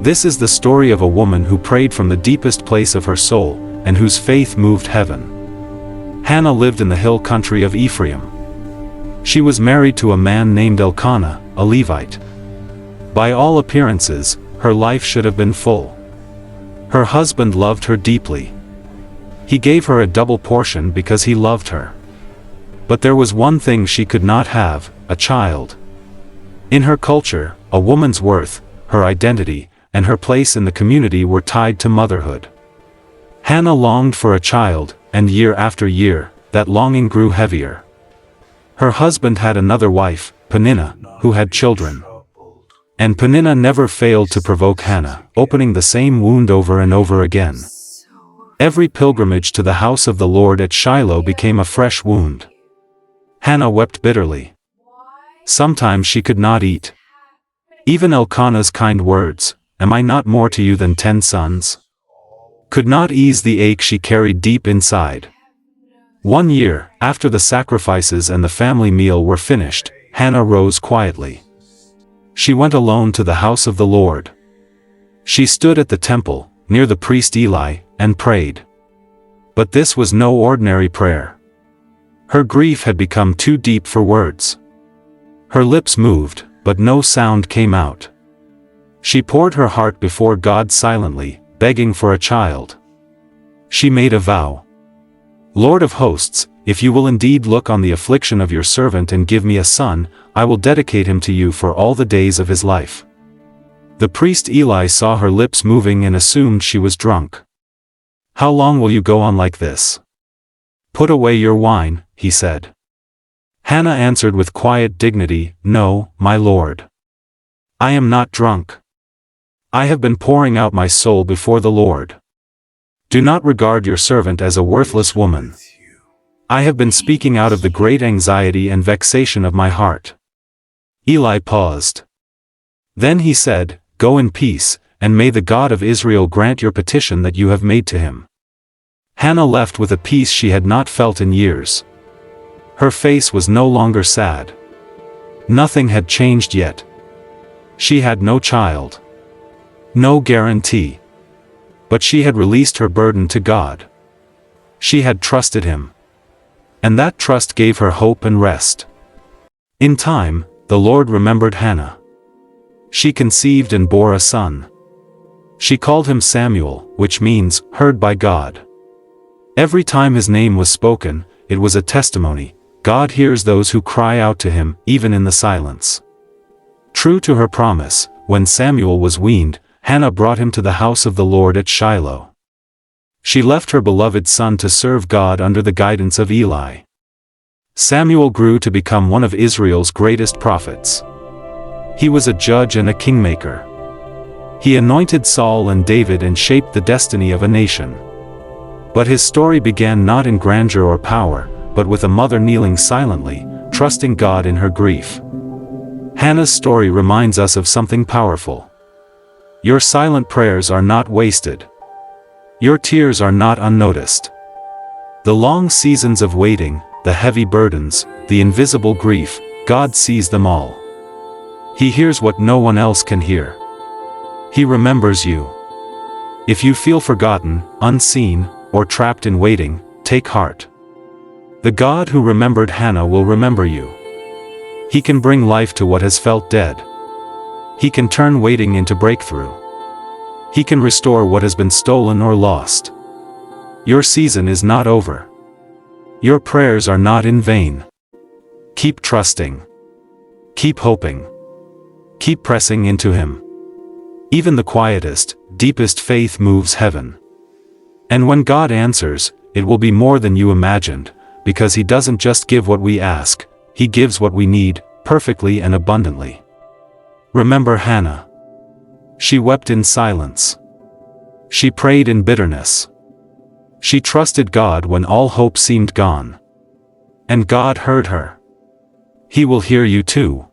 This is the story of a woman who prayed from the deepest place of her soul, and whose faith moved heaven. Hannah lived in the hill country of Ephraim. She was married to a man named Elkanah, a Levite. By all appearances, her life should have been full. Her husband loved her deeply. He gave her a double portion because he loved her. But there was one thing she could not have: a child. In her culture, a woman's worth, her identity, and her place in the community were tied to motherhood. Hannah longed for a child, and year after year, that longing grew heavier. Her husband had another wife, Peninnah, who had children. And Peninnah never failed to provoke Hannah, opening the same wound over and over again. Every pilgrimage to the house of the Lord at Shiloh became a fresh wound. Hannah wept bitterly. Sometimes she could not eat. Even Elkanah's kind words, "Am I not more to you than 10 sons?" could not ease the ache she carried deep inside. One year, after the sacrifices and the family meal were finished, Hannah rose quietly. She went alone to the house of the Lord. She stood at the temple, near the priest Eli, and prayed. But this was no ordinary prayer. Her grief had become too deep for words. Her lips moved, but no sound came out. She poured her heart before God silently, begging for a child. She made a vow. "Lord of hosts, if you will indeed look on the affliction of your servant and give me a son, I will dedicate him to you for all the days of his life." The priest Eli saw her lips moving and assumed she was drunk. "How long will you go on like this? Put away your wine," he said. Hannah answered with quiet dignity, "No, my lord. I am not drunk. I have been pouring out my soul before the Lord. Do not regard your servant as a worthless woman. I have been speaking out of the great anxiety and vexation of my heart." Eli paused. Then he said, "Go in peace, and may the God of Israel grant your petition that you have made to him." Hannah left with a peace she had not felt in years. Her face was no longer sad. Nothing had changed yet. She had no child. No guarantee. But she had released her burden to God. She had trusted him. And that trust gave her hope and rest. In time, the Lord remembered Hannah. She conceived and bore a son. She called him Samuel, which means, heard by God. Every time his name was spoken, it was a testimony: God hears those who cry out to him, even in the silence. True to her promise, when Samuel was weaned, Hannah brought him to the house of the Lord at Shiloh. She left her beloved son to serve God under the guidance of Eli. Samuel grew to become one of Israel's greatest prophets. He was a judge and a kingmaker. He anointed Saul and David and shaped the destiny of a nation. But his story began not in grandeur or power, but with a mother kneeling silently, trusting God in her grief. Hannah's story reminds us of something powerful. Your silent prayers are not wasted. Your tears are not unnoticed. The long seasons of waiting, the heavy burdens, the invisible grief, God sees them all. He hears what no one else can hear. He remembers you. If you feel forgotten, unseen, or trapped in waiting, take heart. The God who remembered Hannah will remember you. He can bring life to what has felt dead. He can turn waiting into breakthrough. He can restore what has been stolen or lost. Your season is not over. Your prayers are not in vain. Keep trusting. Keep hoping. Keep pressing into him. Even the quietest, deepest faith moves heaven. And when God answers, it will be more than you imagined, because he doesn't just give what we ask, he gives what we need, perfectly and abundantly. Remember Hannah. She wept in silence. She prayed in bitterness. She trusted God when all hope seemed gone. And God heard her. He will hear you too.